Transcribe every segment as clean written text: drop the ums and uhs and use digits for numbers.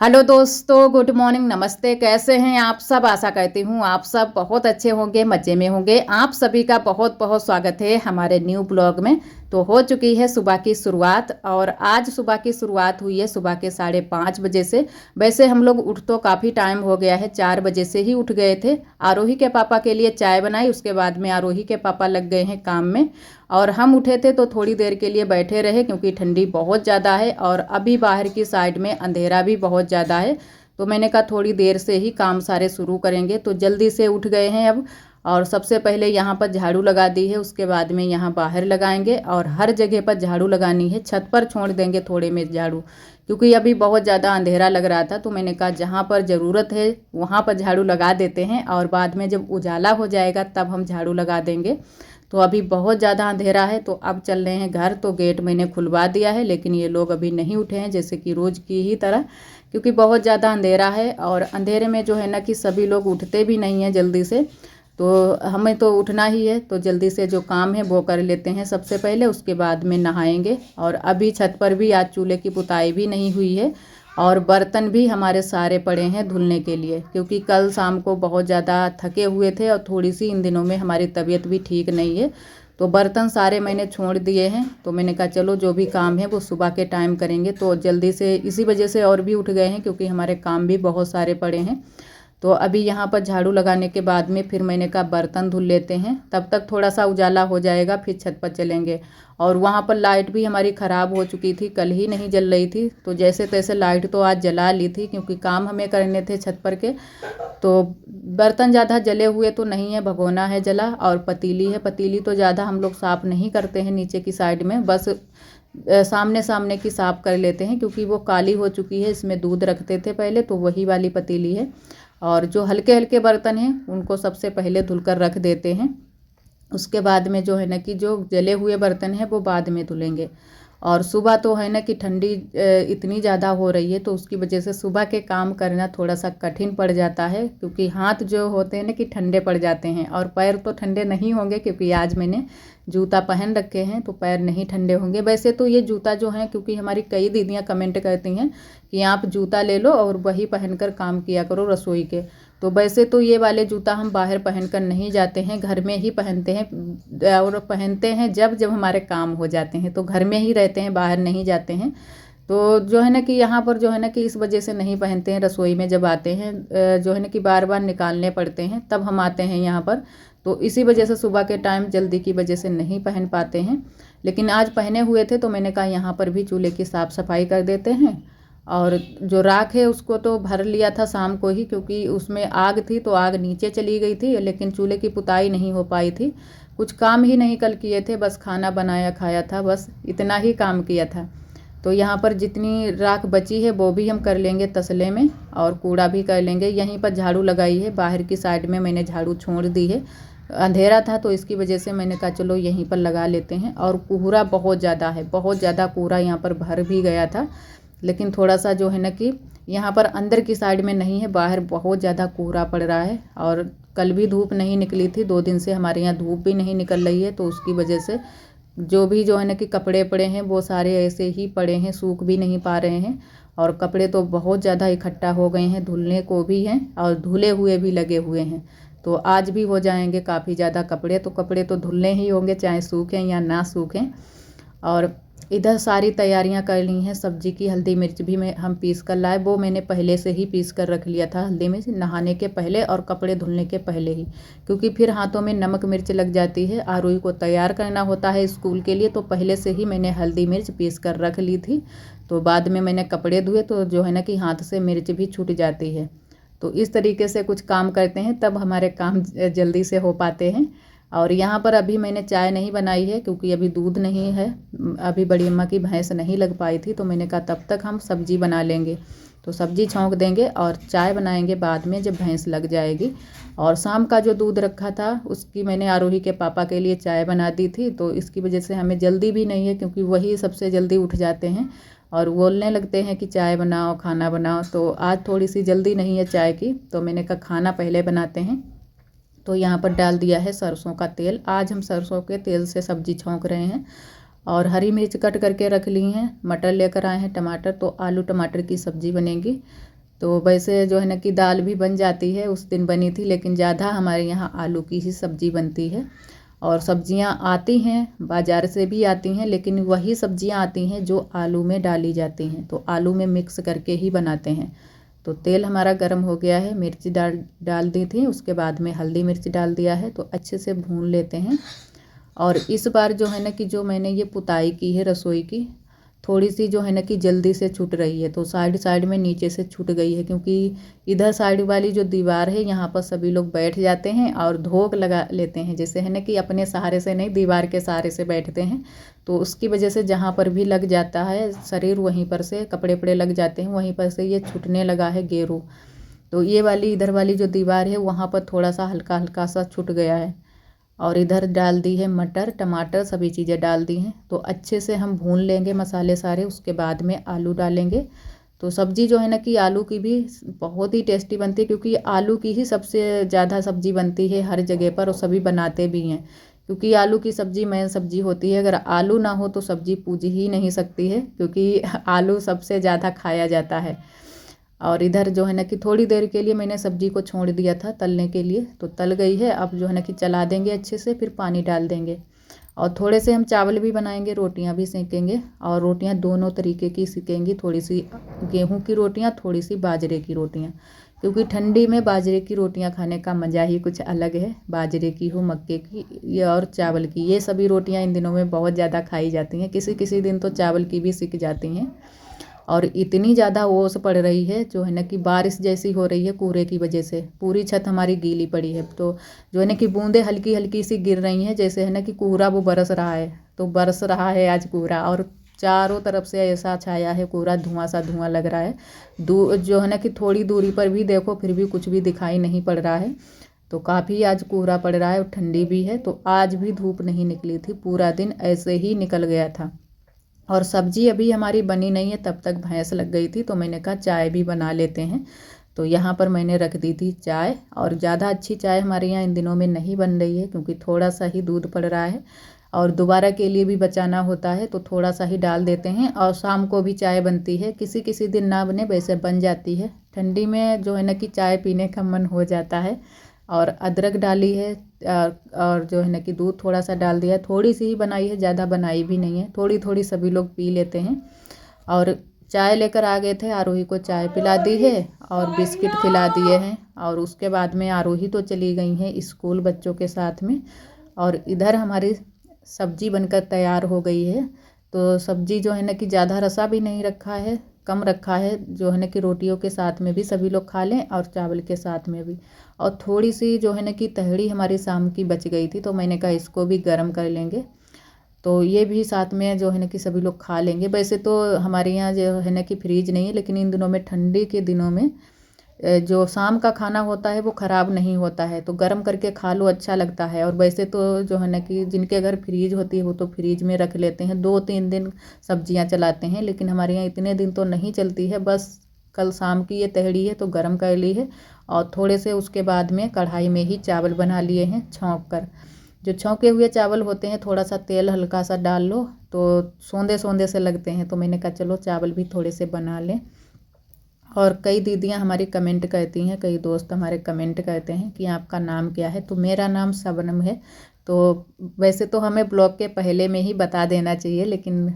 Hello दोस्तों, good morning, नमस्ते। कैसे हैं आप सब? आशा करती हूँ आप सब बहुत अच्छे होंगे, मज़े में होंगे। आप सभी का बहुत बहुत स्वागत है हमारे न्यू ब्लॉग में। तो हो चुकी है सुबह की शुरुआत और आज सुबह की शुरुआत हुई है सुबह के 5:30 बजे से। वैसे हम लोग उठ तो काफ़ी टाइम हो गया है, 4 बजे से ही उठ गए थे। आरोही के पापा के लिए चाय बनाई, उसके बाद में आरोही के पापा लग गए हैं काम में और हम उठे थे तो थोड़ी देर के लिए बैठे रहे क्योंकि ठंडी बहुत ज़्यादा है और अभी बाहर की साइड में अंधेरा भी बहुत ज़्यादा है। तो मैंने कहा थोड़ी देर से ही काम सारे शुरू करेंगे, तो जल्दी से उठ गए हैं अब। और सबसे पहले यहाँ पर झाड़ू लगा दी है, उसके बाद में यहाँ बाहर लगाएंगे और हर जगह पर झाड़ू लगानी है। छत पर छोड़ देंगे थोड़े में झाड़ू, क्योंकि अभी बहुत ज़्यादा अंधेरा लग रहा था। तो मैंने कहा जहाँ पर ज़रूरत है वहाँ पर झाड़ू लगा देते हैं और बाद में जब उजाला हो जाएगा तब हम झाड़ू लगा देंगे। तो अभी बहुत ज़्यादा अंधेरा है, तो अब चल रहे हैं घर। तो गेट मैंने खुलवा दिया है, लेकिन ये लोग अभी नहीं उठे हैं जैसे कि रोज़ की ही तरह, क्योंकि बहुत ज़्यादा अंधेरा है और अंधेरे में जो है ना कि सभी लोग उठते भी नहीं हैं जल्दी से। तो हमें तो उठना ही है, तो जल्दी से जो काम है वो कर लेते हैं सबसे पहले, उसके बाद में नहाएंगे। और अभी छत पर भी आज चूल्हे की पुताई भी नहीं हुई है और बर्तन भी हमारे सारे पड़े हैं धुलने के लिए, क्योंकि कल शाम को बहुत ज़्यादा थके हुए थे और थोड़ी सी इन दिनों में हमारी तबीयत भी ठीक नहीं है। तो बर्तन सारे मैंने छोड़ दिए हैं। तो मैंने कहा चलो जो भी काम है वो सुबह के टाइम करेंगे, तो जल्दी से इसी वजह से और भी उठ गए हैं क्योंकि हमारे काम भी बहुत सारे पड़े हैं। तो अभी यहाँ पर झाड़ू लगाने के बाद में फिर मैंने कहा बर्तन धुल लेते हैं, तब तक थोड़ा सा उजाला हो जाएगा, फिर छत पर चलेंगे। और वहाँ पर लाइट भी हमारी ख़राब हो चुकी थी, कल ही नहीं जल रही थी, तो जैसे तैसे लाइट तो आज जला ली थी क्योंकि काम हमें करने थे छत पर के। तो बर्तन ज़्यादा जले हुए तो नहीं है, भगोना है जला और पतीली है। पतीली तो ज़्यादा हम लोग साफ़ नहीं करते हैं नीचे की साइड में, बस सामने सामने की साफ़ कर लेते हैं क्योंकि वो काली हो चुकी है। इसमें दूध रखते थे पहले, तो वही वाली पतीली है। और जो हल्के हल्के बर्तन हैं उनको सबसे पहले धुलकर रख देते हैं। उसके बाद में जो है ना कि जो जले हुए बर्तन हैं वो बाद में धुलेंगे। और सुबह तो है ना कि ठंडी इतनी ज़्यादा हो रही है, तो उसकी वजह से सुबह के काम करना थोड़ा सा कठिन पड़ जाता है, क्योंकि हाथ जो होते हैं ना कि ठंडे पड़ जाते हैं और पैर तो ठंडे नहीं होंगे क्योंकि आज मैंने जूता पहन रखे हैं, तो पैर नहीं ठंडे होंगे। वैसे तो ये जूता जो है, क्योंकि हमारी कई दीदियाँ कमेंट करती हैं कि आप जूता ले लो और वही पहनकर काम किया करो रसोई के। तो वैसे तो ये वाले जूता हम बाहर पहन कर नहीं जाते हैं, घर में ही पहनते हैं और पहनते हैं जब जब हमारे काम हो जाते हैं, तो घर में ही रहते हैं, बाहर नहीं जाते हैं। तो जो है ना कि यहाँ पर जो है ना कि इस वजह से नहीं पहनते हैं। रसोई में जब आते हैं जो है ना कि बार बार निकालने पड़ते हैं, तब हम आते हैं यहाँ पर, तो इसी वजह से सुबह के टाइम जल्दी की वजह से नहीं पहन पाते हैं। लेकिन आज पहने हुए थे तो मैंने कहा यहाँ पर भी चूल्हे की साफ़ सफाई कर देते हैं। और जो राख है उसको तो भर लिया था शाम को ही, क्योंकि उसमें आग थी तो आग नीचे चली गई थी, लेकिन चूल्हे की पुताई नहीं हो पाई थी। कुछ काम ही नहीं कल किए थे, बस खाना बनाया खाया था, बस इतना ही काम किया था। तो यहाँ पर जितनी राख बची है वो भी हम कर लेंगे तसले में और कूड़ा भी कर लेंगे। यहीं पर झाड़ू लगाई है, बाहर की साइड में मैंने झाड़ू छोड़ दी है। अंधेरा था तो इसकी वजह से मैंने कहा चलो यहीं पर लगा लेते हैं। और कोहरा बहुत ज़्यादा है, बहुत ज़्यादा कोहरा यहाँ पर भर भी गया था, लेकिन थोड़ा सा जो है ना कि यहाँ पर अंदर की साइड में नहीं है, बाहर बहुत ज़्यादा कोहरा पड़ रहा है। और कल भी धूप नहीं निकली थी, 2 दिन से हमारे यहाँ धूप भी नहीं निकल रही है, तो उसकी वजह से जो है ना कि कपड़े पड़े हैं वो सारे ऐसे ही पड़े हैं, सूख भी नहीं पा रहे हैं। और कपड़े तो बहुत ज़्यादा इकट्ठा हो गए हैं, धुलने को भी हैं और धुले हुए भी लगे हुए हैं। तो आज भी हो जाएंगे काफ़ी ज़्यादा कपड़े, तो कपड़े तो धुलने ही होंगे चाहे सूखें या ना सूखें। और इधर सारी तैयारियां कर ली हैं। सब्जी की हल्दी मिर्च भी हम पीस कर लाए, वो मैंने पहले से ही पीस कर रख लिया था, हल्दी मिर्च नहाने के पहले और कपड़े धुलने के पहले ही, क्योंकि फिर हाथों में नमक मिर्च लग जाती है। आरोही को तैयार करना होता है स्कूल के लिए, तो पहले से ही मैंने हल्दी मिर्च पीस कर रख ली थी। तो बाद में मैंने कपड़े धुए तो जो है ना कि हाथ से मिर्च भी छूट जाती है। तो इस तरीके से कुछ काम करते हैं तब हमारे काम जल्दी से हो पाते हैं। और यहाँ पर अभी मैंने चाय नहीं बनाई है क्योंकि अभी दूध नहीं है, अभी बड़ी अम्मा की भैंस नहीं लग पाई थी, तो मैंने कहा तब तक हम सब्जी बना लेंगे। तो सब्जी छौंक देंगे और चाय बनाएंगे बाद में जब भैंस लग जाएगी। और शाम का जो दूध रखा था उसकी मैंने आरोही के पापा के लिए चाय बना दी थी, तो इसकी वजह से हमें जल्दी भी नहीं है क्योंकि वही सबसे जल्दी उठ जाते हैं और बोलने लगते हैं कि चाय बनाओ खाना बनाओ। तो आज थोड़ी सी जल्दी नहीं है चाय की, तो मैंने कहा खाना पहले बनाते हैं। तो यहाँ पर डाल दिया है सरसों का तेल, आज हम सरसों के तेल से सब्जी छौंक रहे हैं। और हरी मिर्च कट करके रख ली हैं, मटर लेकर आए हैं, टमाटर, तो आलू टमाटर की सब्ज़ी बनेगी। तो वैसे जो है ना कि दाल भी बन जाती है, उस दिन बनी थी, लेकिन ज़्यादा हमारे यहाँ आलू की ही सब्ज़ी बनती है। और सब्जियां आती हैं बाज़ार से भी आती हैं, लेकिन वही सब्जियां आती हैं जो आलू में डाली जाती हैं, तो आलू में मिक्स करके ही बनाते हैं। तो तेल हमारा गर्म हो गया है, मिर्ची डाल दी थी, उसके बाद में हल्दी मिर्च डाल दिया है, तो अच्छे से भून लेते हैं। और इस बार जो है ना कि जो मैंने ये पुताई की है रसोई की, थोड़ी सी जो है ना कि जल्दी से छूट रही है, तो साइड साइड में नीचे से छूट गई है, क्योंकि इधर साइड वाली जो दीवार है यहाँ पर सभी लोग बैठ जाते हैं और धोक लगा लेते हैं, जैसे है ना कि अपने सहारे से नहीं, दीवार के सहारे से बैठते हैं। तो उसकी वजह से जहाँ पर भी लग जाता है शरीर, वहीं पर से कपड़े वपड़े लग जाते हैं, वहीं पर से ये छूटने लगा है गेरू। तो ये वाली इधर वाली जो दीवार है वहाँ पर थोड़ा सा हल्का हल्का सा छूट गया है। और इधर डाल दी है मटर टमाटर, सभी चीज़ें डाल दी हैं। तो अच्छे से हम भून लेंगे मसाले सारे, उसके बाद में आलू डालेंगे। तो सब्ज़ी जो है ना कि आलू की भी बहुत ही टेस्टी बनती है, क्योंकि आलू की ही सबसे ज़्यादा सब्ज़ी बनती है हर जगह पर, और सभी बनाते भी हैं, क्योंकि आलू की सब्ज़ी मेन सब्ज़ी होती है। अगर आलू ना हो तो सब्ज़ी पूज ही नहीं सकती है, क्योंकि आलू सबसे ज़्यादा खाया जाता है। और इधर जो है ना कि थोड़ी देर के लिए मैंने सब्ज़ी को छोड़ दिया था तलने के लिए, तो तल गई है। अब जो है ना कि चला देंगे अच्छे से, फिर पानी डाल देंगे। और थोड़े से हम चावल भी बनाएंगे, रोटियां भी सेकेंगे, और रोटियां दोनों तरीके की सेकेंगी, थोड़ी सी गेहूं की रोटियां, थोड़ी सी बाजरे की रोटियां, क्योंकि ठंडी में बाजरे की रोटियां खाने का मज़ा ही कुछ अलग है। बाजरे की हो, मक्के की, ये और चावल की, ये सभी रोटियां इन दिनों में बहुत ज़्यादा खाई जाती हैं। किसी किसी दिन तो चावल की भी सीख जाती हैं। और इतनी ज़्यादा ओस पड़ रही है, जो है ना कि बारिश जैसी हो रही है, कोहरे की वजह से पूरी छत हमारी गीली पड़ी है। तो जो है ना कि बूंदें हल्की हल्की सी गिर रही हैं, जैसे है ना कि कोहरा वो बरस रहा है। तो बरस रहा है आज कोहरा, और चारों तरफ से ऐसा छाया है कोहरा, धुआं सा धुआं लग रहा है। जो है ना कि थोड़ी दूरी पर भी देखो, फिर भी कुछ भी दिखाई नहीं पड़ रहा है। तो काफ़ी आज कोहरा पड़ रहा है और ठंडी भी है। तो आज भी धूप नहीं निकली थी, पूरा दिन ऐसे ही निकल गया था। और सब्जी अभी हमारी बनी नहीं है, तब तक भैंस लग गई थी, तो मैंने कहा चाय भी बना लेते हैं। तो यहाँ पर मैंने रख दी थी चाय, और ज़्यादा अच्छी चाय हमारे यहाँ इन दिनों में नहीं बन रही है, क्योंकि थोड़ा सा ही दूध पड़ रहा है, और दोबारा के लिए भी बचाना होता है, तो थोड़ा सा ही डाल देते हैं। और शाम को भी चाय बनती है, किसी किसी दिन ना बने, वैसे बन जाती है। ठंडी में जो है ना कि चाय पीने का मन हो जाता है। और अदरक डाली है, और जो है ना कि दूध थोड़ा सा डाल दिया है, थोड़ी सी ही बनाई है, ज़्यादा बनाई भी नहीं है, थोड़ी थोड़ी सभी लोग पी लेते हैं। और चाय लेकर आ गए थे, आरोही को चाय पिला दी है और बिस्किट खिला दिए हैं। और उसके बाद में आरोही तो चली गई हैं स्कूल बच्चों के साथ में। और इधर हमारी सब्जी बनकर तैयार हो गई है। तो सब्जी जो है ना कि ज़्यादा रसा भी नहीं रखा है, कम रखा है, जो है ना कि रोटियों के साथ में भी सभी लोग खा लें और चावल के साथ में भी। और थोड़ी सी जो है ना कि तहड़ी हमारी शाम की बच गई थी, तो मैंने कहा इसको भी गर्म कर लेंगे, तो ये भी साथ में जो है ना कि सभी लोग खा लेंगे। वैसे तो हमारे यहाँ जो है ना कि फ्रीज नहीं है, लेकिन इन दिनों में, ठंडी के दिनों में, जो शाम का खाना होता है वो ख़राब नहीं होता है, तो गर्म करके खा लो, अच्छा लगता है। और वैसे तो जो है ना कि जिनके घर फ्रीज होती है वो तो फ्रीज में रख लेते हैं, 2-3 दिन सब्जियां चलाते हैं, लेकिन हमारे यहाँ इतने दिन तो नहीं चलती है। बस कल शाम की ये तहड़ी है तो गर्म कर ली है, और थोड़े से उसके बाद में कढ़ाई में ही चावल बना लिए हैं छौंक कर। जो छौंके हुए चावल होते हैं, थोड़ा सा तेल हल्का सा डाल लो तो सौंदे सौंदे से लगते हैं, तो मैंने कहा चलो चावल भी थोड़े से बना लें। और कई दीदियां हमारी कमेंट करती हैं, कई दोस्त हमारे कमेंट करते हैं कि आपका नाम क्या है, तो मेरा नाम शबनम है। तो वैसे तो हमें ब्लॉग के पहले में ही बता देना चाहिए, लेकिन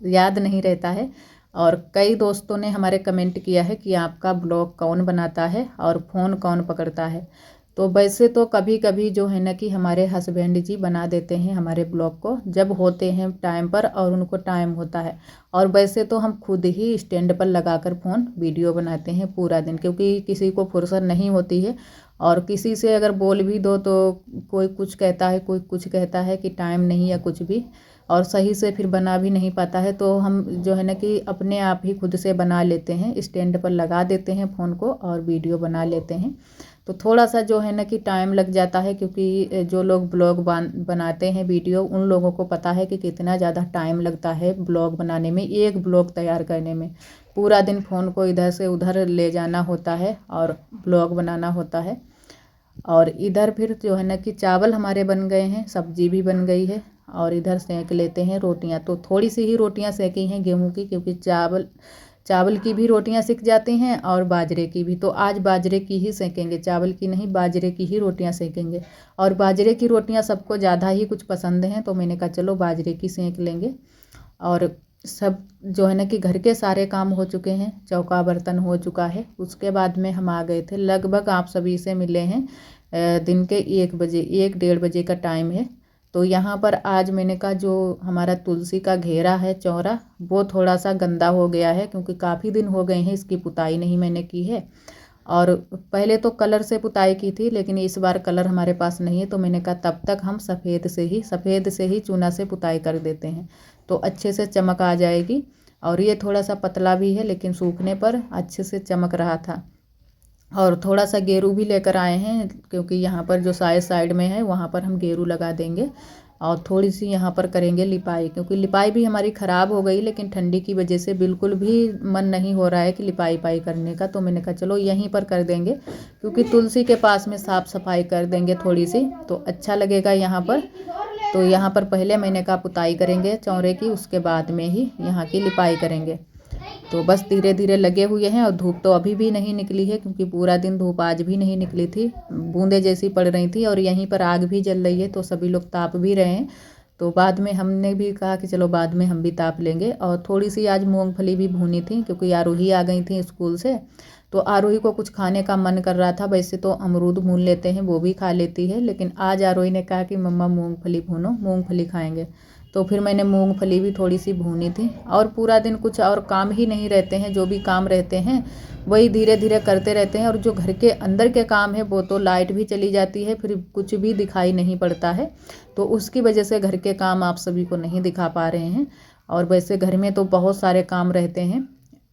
याद नहीं रहता है। और कई दोस्तों ने हमारे कमेंट किया है कि आपका ब्लॉग कौन बनाता है और फ़ोन कौन पकड़ता है। तो वैसे तो कभी कभी जो है ना कि हमारे हस्बैंड जी बना देते हैं हमारे ब्लॉग को, जब होते हैं टाइम पर और उनको टाइम होता है। और वैसे तो हम खुद ही स्टैंड पर लगाकर फ़ोन वीडियो बनाते हैं पूरा दिन, क्योंकि किसी को फुर्सत नहीं होती है। और किसी से अगर बोल भी दो तो कोई कुछ कहता है, कोई कुछ कहता है कि टाइम नहीं, या कुछ भी, और सही से फिर बना भी नहीं पाता है। तो हम जो है ना कि अपने आप ही खुद से बना लेते हैं, स्टैंड पर लगा देते हैं फ़ोन को और वीडियो बना लेते हैं। तो थोड़ा सा जो है ना कि टाइम लग जाता है, क्योंकि जो लोग ब्लॉग बनाते हैं वीडियो, उन लोगों को पता है कि कितना ज़्यादा टाइम लगता है ब्लॉग बनाने में, एक ब्लॉग तैयार करने में। पूरा दिन फ़ोन को इधर से उधर ले जाना होता है और ब्लॉग बनाना होता है। और इधर फिर जो है ना कि चावल हमारे बन गए हैं, सब्जी भी बन गई है, और इधर सेंक लेते हैं रोटियां। तो थोड़ी सी ही रोटियां सेकी हैं गेहूं की, क्योंकि चावल की भी रोटियां सिक जाती हैं और बाजरे की भी। तो आज बाजरे की ही सेकेंगे, चावल की नहीं, बाजरे की ही रोटियां सेकेंगे। और बाजरे की रोटियां सबको ज़्यादा ही कुछ पसंद हैं, तो मैंने कहा चलो बाजरे की सेक लेंगे। और सब जो है ना कि घर के सारे काम हो चुके हैं, चौका बर्तन हो चुका है। उसके बाद में हम आ गए थे, लगभग आप सभी से मिले हैं दिन के 1 बजे, 1 डेढ़ बजे का टाइम है। तो यहाँ पर आज मैंने कहा जो हमारा तुलसी का घेरा है, चौरा, वो थोड़ा सा गंदा हो गया है, क्योंकि काफ़ी दिन हो गए हैं इसकी पुताई नहीं मैंने की है। और पहले तो कलर से पुताई की थी, लेकिन इस बार कलर हमारे पास नहीं है, तो मैंने कहा तब तक हम सफ़ेद से ही चूना से पुताई कर देते हैं, तो अच्छे से चमक आ जाएगी। और ये थोड़ा सा पतला भी है, लेकिन सूखने पर अच्छे से चमक रहा था। और थोड़ा सा गेरू भी लेकर आए हैं, क्योंकि यहाँ पर जो साइड में है वहाँ पर हम गेरू लगा देंगे। और थोड़ी सी यहाँ पर करेंगे लिपाई, क्योंकि लिपाई भी हमारी ख़राब हो गई, लेकिन ठंडी की वजह से बिल्कुल भी मन नहीं हो रहा है कि लिपाई पाई करने का। तो मैंने कहा चलो यहीं पर कर देंगे, क्योंकि तुलसी के पास में साफ़ सफाई कर देंगे थोड़ी सी, तो अच्छा लगेगा यहाँ पर। तो यहाँ पर पहले मैंने कहा पुताई करेंगे चौरे की, उसके बाद में ही यहाँ की लिपाई करेंगे। तो बस धीरे धीरे लगे हुए हैं। और धूप तो अभी भी नहीं निकली है, क्योंकि पूरा दिन धूप आज भी नहीं निकली थी, बूंदें जैसी पड़ रही थी। और यहीं पर आग भी जल रही है, तो सभी लोग ताप भी रहे हैं। तो बाद में हमने भी कहा कि चलो बाद में हम भी ताप लेंगे। और थोड़ी सी आज मूंगफली भी भूनी थी, क्योंकि आरोही आ गई थी स्कूल से, तो आरोही को कुछ खाने का मन कर रहा था। वैसे तो अमरूद भून लेते हैं, वो भी खा लेती है, लेकिन आज आरोही ने कहा कि मम्मा मूंगफली भूनो, मूंगफली खाएंगे। तो फिर मैंने मूंगफली भी थोड़ी सी भूनी थी। और पूरा दिन कुछ और काम ही नहीं रहते हैं, जो भी काम रहते हैं वही धीरे धीरे करते रहते हैं। और जो घर के अंदर के काम है वो तो लाइट भी चली जाती है, फिर कुछ भी दिखाई नहीं पड़ता है, तो उसकी वजह से घर के काम आप सभी को नहीं दिखा पा रहे हैं। और वैसे घर में तो बहुत सारे काम रहते हैं।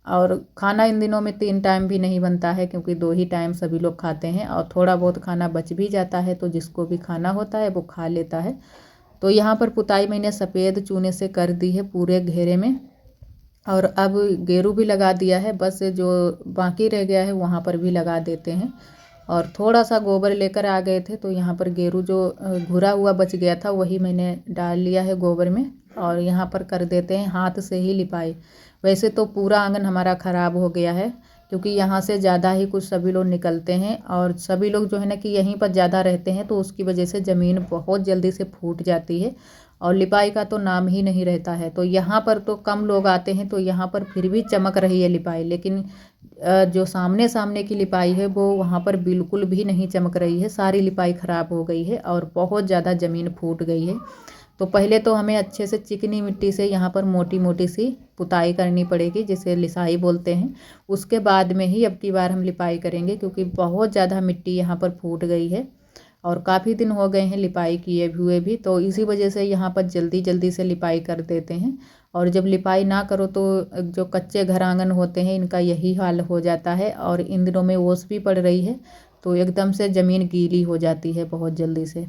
और खाना इन दिनों में 3 टाइम भी नहीं बनता है, क्योंकि 2 ही टाइम सभी लोग खाते हैं। और थोड़ा बहुत खाना बच भी जाता है, तो जिसको भी खाना होता है वो खा लेता है। तो यहाँ पर पुताई मैंने सफ़ेद चूने से कर दी है पूरे घेरे में। और अब गेरू भी लगा दिया है, बस जो बाकी रह गया है वहाँ पर भी लगा देते हैं। और थोड़ा सा गोबर लेकर आ गए थे, तो यहाँ पर गेरू जो घुरा हुआ बच गया था वही मैंने डाल लिया है गोबर में। और यहाँ पर कर देते हैं हाथ से ही लिपाई। वैसे तो पूरा आंगन हमारा ख़राब हो गया है, क्योंकि यहाँ से ज़्यादा ही कुछ सभी लोग निकलते हैं। और सभी लोग जो है ना कि यहीं पर ज़्यादा रहते हैं, तो उसकी वजह से ज़मीन बहुत जल्दी से फूट जाती है, और लिपाई का तो नाम ही नहीं रहता है। तो यहाँ पर तो कम लोग आते हैं, तो यहाँ पर फिर भी चमक रही है लिपाई, लेकिन जो सामने सामने की लिपाई है वो वहाँ पर बिल्कुल भी नहीं चमक रही है। सारी लिपाई ख़राब हो गई है और बहुत ज़्यादा ज़मीन फूट गई है। तो पहले तो हमें अच्छे से चिकनी मिट्टी से यहाँ पर मोटी मोटी सी पुताई करनी पड़ेगी, जिसे लिसाई बोलते हैं। उसके बाद में ही अब की बार हम लिपाई करेंगे, क्योंकि बहुत ज़्यादा मिट्टी यहाँ पर फूट गई है और काफ़ी दिन हो गए हैं लिपाई किए हुए भी। तो इसी वजह से यहाँ पर जल्दी जल्दी से लिपाई कर देते हैं। और जब लिपाई ना करो तो जो कच्चे घर आंगन होते हैं इनका यही हाल हो जाता है। और इन दिनों में ओस भी पड़ रही है, तो एकदम से ज़मीन गीली हो जाती है बहुत जल्दी से।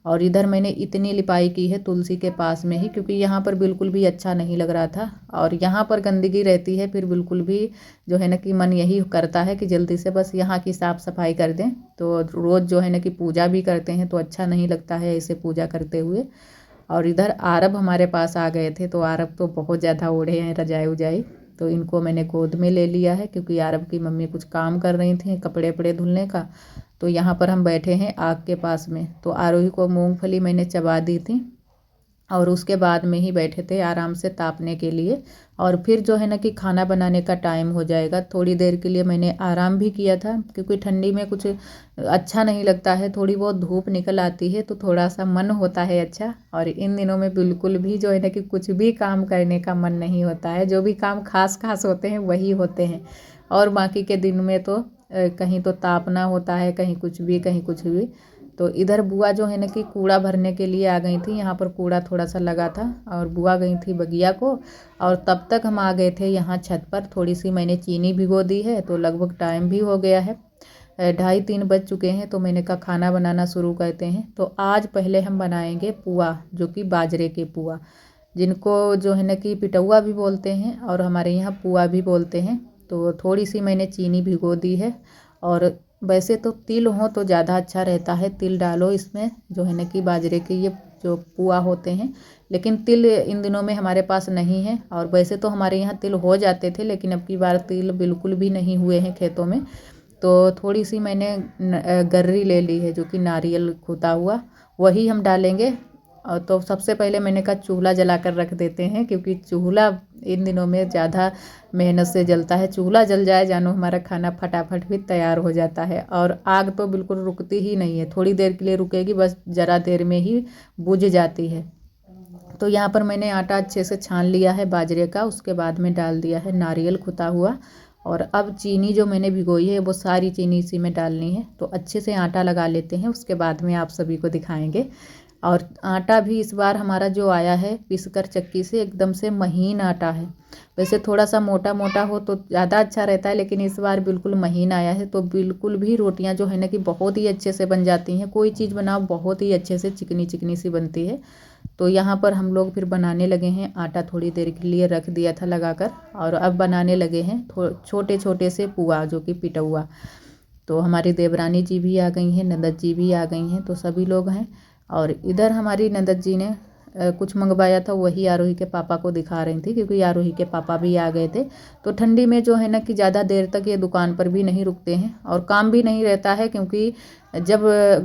और इधर मैंने इतनी लिपाई की है तुलसी के पास में ही, क्योंकि यहाँ पर बिल्कुल भी अच्छा नहीं लग रहा था। और यहाँ पर गंदगी रहती है, फिर बिल्कुल भी जो है ना कि मन यही करता है कि जल्दी से बस यहाँ की साफ़ सफाई कर दें। तो रोज़ जो है ना कि पूजा भी करते हैं, तो अच्छा नहीं लगता है ऐसे पूजा करते हुए। और इधर आरब हमारे पास आ गए थे, तो आरब तो बहुत ज़्यादा ओढ़े हैं रजाई उजाई, तो इनको मैंने गोद में ले लिया है, क्योंकि आरब की मम्मी कुछ काम कर रही थी कपड़े वपड़े धुलने का। तो यहाँ पर हम बैठे हैं आग के पास में। तो आरोही को मूंगफली मैंने चबा दी थी, और उसके बाद में ही बैठे थे आराम से तापने के लिए। और फिर जो है ना कि खाना बनाने का टाइम हो जाएगा। थोड़ी देर के लिए मैंने आराम भी किया था, क्योंकि ठंडी में कुछ अच्छा नहीं लगता है, थोड़ी बहुत धूप निकल आती है तो थोड़ा सा मन होता है अच्छा। और इन दिनों में बिल्कुल भी जो है ना कि कुछ भी काम करने का मन नहीं होता है, जो भी काम खास खास होते हैं वही होते हैं। और बाकी के दिन में तो कहीं तो तापना होता है, कहीं कुछ भी कहीं कुछ भी। तो इधर बुआ जो है ना कि कूड़ा भरने के लिए आ गई थी, यहाँ पर कूड़ा थोड़ा सा लगा था और बुआ गई थी बगिया को। और तब तक हम आ गए थे यहाँ छत पर। थोड़ी सी मैंने चीनी भिगो दी है, तो लगभग टाइम भी हो गया है, 2:30-3 बज चुके हैं। तो मैंने कहा खाना बनाना शुरू करते हैं। तो आज पहले हम बनाएंगे पुआ, जो कि बाजरे के पुआ, जिनको जो है ना कि पिटौआ भी बोलते हैं और हमारे यहाँ पुआ भी बोलते हैं। तो थोड़ी सी मैंने चीनी भिगो दी है। और वैसे तो तिल हो तो ज़्यादा अच्छा रहता है, तिल डालो इसमें, जो है ना कि बाजरे के ये जो पुआ होते हैं। लेकिन तिल इन दिनों में हमारे पास नहीं है, और वैसे तो हमारे यहाँ तिल हो जाते थे, लेकिन अब की बार तिल बिल्कुल भी नहीं हुए हैं खेतों में। तो थोड़ी सी मैंने गर्री ले ली है, जो कि नारियल कूटा हुआ, वही हम डालेंगे। और तो सबसे पहले मैंने कहा चूल्हा जला कर रख देते हैं, क्योंकि चूल्हा इन दिनों में ज़्यादा मेहनत से जलता है। चूल्हा जल जाए जानो हमारा खाना फटाफट भी तैयार हो जाता है, और आग तो बिल्कुल रुकती ही नहीं है, थोड़ी देर के लिए रुकेगी, बस ज़रा देर में ही बुझ जाती है। तो यहाँ पर मैंने आटा अच्छे से छान लिया है बाजरे का, उसके बाद में डाल दिया है नारियल कुटा हुआ। और अब चीनी जो मैंने भिगोई है वो सारी चीनी इसी में डालनी है। तो अच्छे से आटा लगा लेते हैं, उसके बाद में आप सभी को दिखाएंगे। और आटा भी इस बार हमारा जो आया है पीसकर चक्की से, एकदम से महीन आटा है। वैसे थोड़ा सा मोटा मोटा हो तो ज़्यादा अच्छा रहता है, लेकिन इस बार बिल्कुल महीन आया है, तो बिल्कुल भी रोटियां जो है ना कि बहुत ही अच्छे से बन जाती हैं। कोई चीज़ बनाओ बहुत ही अच्छे से चिकनी चिकनी सी बनती है। तो यहाँ पर हम लोग फिर बनाने लगे हैं। आटा थोड़ी देर के लिए रख दिया था लगाकर, और अब बनाने लगे हैं छोटे छोटे से पुआ, जो कि पिटौआ। तो हमारी देवरानी जी भी आ गई हैं, नंदत जी भी आ गई हैं, तो सभी लोग हैं। और इधर हमारी नंदत जी ने कुछ मंगवाया था, वही आरोही के पापा को दिखा रही थी, क्योंकि आरोही के पापा भी आ गए थे। तो ठंडी में जो है ना कि ज़्यादा देर तक ये दुकान पर भी नहीं रुकते हैं, और काम भी नहीं रहता है, क्योंकि जब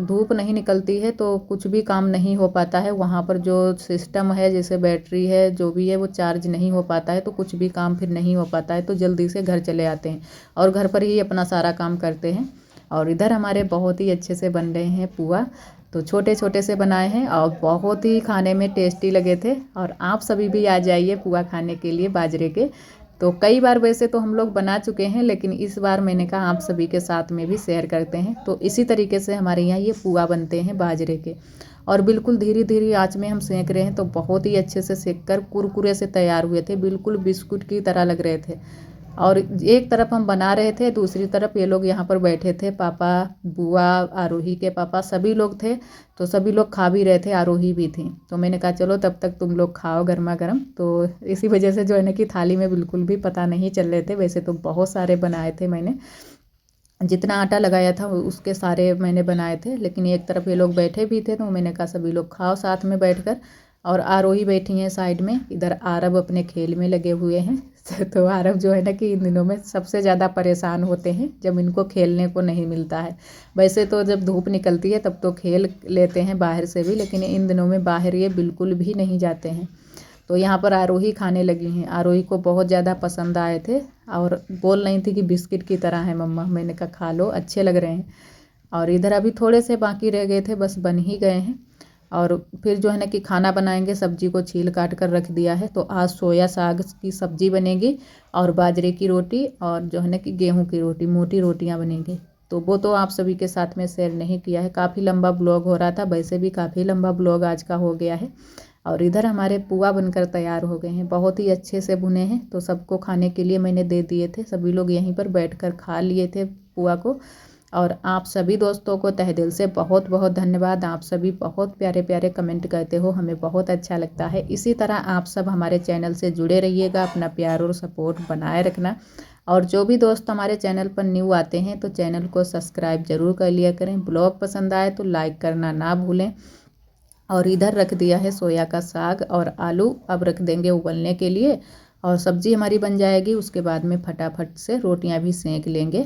धूप नहीं निकलती है तो कुछ भी काम नहीं हो पाता है। वहाँ पर जो सिस्टम है, जैसे बैटरी है, जो भी है, वो चार्ज नहीं हो पाता है, तो कुछ भी काम फिर नहीं हो पाता है। तो जल्दी से घर चले आते हैं और घर पर ही अपना सारा काम करते हैं। और इधर हमारे बहुत ही अच्छे से बन रहे हैं पुआ। तो छोटे छोटे से बनाए हैं और बहुत ही खाने में टेस्टी लगे थे। और आप सभी भी आ जाइए पुआ खाने के लिए बाजरे के। तो कई बार वैसे तो हम लोग बना चुके हैं, लेकिन इस बार मैंने कहा आप सभी के साथ में भी शेयर करते हैं। तो इसी तरीके से हमारे यहाँ ये पुआ बनते हैं बाजरे के, और बिल्कुल धीरे धीरे आंच में हम सेंक रहे हैं। तो बहुत ही अच्छे से सेक कर कुरकुरे से तैयार हुए थे, बिल्कुल बिस्कुट की तरह लग रहे थे। और एक तरफ हम बना रहे थे, दूसरी तरफ ये लोग यहाँ पर बैठे थे, पापा, बुआ, आरोही के पापा, सभी लोग थे। तो सभी लोग खा भी रहे थे, आरोही भी थी। तो मैंने कहा चलो तब तक तुम लोग खाओ गर्मा गर्म। तो इसी वजह से जो है ना कि थाली में बिल्कुल भी पता नहीं चल रहे थे। वैसे तो बहुत सारे बनाए थे मैंने, जितना आटा लगाया था उसके सारे मैंने बनाए थे, लेकिन एक तरफ ये लोग बैठे भी थे, तो मैंने कहा सभी लोग खाओ साथ में बैठकर। और आरोही बैठी हैं साइड में, इधर आरब अपने खेल में लगे हुए हैं। तो आरब जो है ना कि इन दिनों में सबसे ज़्यादा परेशान होते हैं जब इनको खेलने को नहीं मिलता है। वैसे तो जब धूप निकलती है तब तो खेल लेते हैं बाहर से भी, लेकिन इन दिनों में बाहर ये बिल्कुल भी नहीं जाते हैं। तो यहाँ पर आरोही खाने लगी हैं। आरोही को बहुत ज़्यादा पसंद आए थे, और बोल रही थी कि बिस्किट की तरह है मम्मा। मैंने कहा खा लो, अच्छे लग रहे हैं। और इधर अभी थोड़े से बाकी रह गए थे, बस बन ही गए हैं। और फिर जो है ना कि खाना बनाएंगे, सब्जी को छील काट कर रख दिया है। तो आज सोया साग की सब्जी बनेगी, और बाजरे की रोटी, और जो है ना कि गेहूं की रोटी, मोटी रोटियां बनेंगी। तो वो तो आप सभी के साथ में शेयर नहीं किया है, काफ़ी लंबा ब्लॉग हो रहा था, वैसे भी काफ़ी लंबा ब्लॉग आज का हो गया है। और इधर हमारे पुआ बनकर तैयार हो गए हैं, बहुत ही अच्छे से भुने हैं। तो सबको खाने के लिए मैंने दे दिए थे, सभी लोग यहीं पर बैठकर खा लिए थे पुआ को। और आप सभी दोस्तों को तहे दिल से बहुत बहुत धन्यवाद। आप सभी बहुत प्यारे प्यारे कमेंट करते हो, हमें बहुत अच्छा लगता है। इसी तरह आप सब हमारे चैनल से जुड़े रहिएगा, अपना प्यार और सपोर्ट बनाए रखना। और जो भी दोस्त हमारे चैनल पर न्यू आते हैं तो चैनल को सब्सक्राइब जरूर कर लिया करें। ब्लॉग पसंद आए तो लाइक करना ना भूलें। और इधर रख दिया है सोया का साग और आलू, अब रख देंगे उबलने के लिए, और सब्जी हमारी बन जाएगी। उसके बाद में फटाफट से रोटियां भी सेंक लेंगे।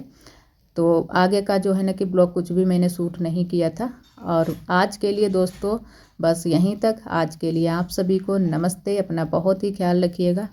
तो आगे का जो है ना कि ब्लॉग कुछ भी मैंने शूट नहीं किया था। और आज के लिए दोस्तों बस यहीं तक। आज के लिए आप सभी को नमस्ते, अपना बहुत ही ख्याल रखिएगा।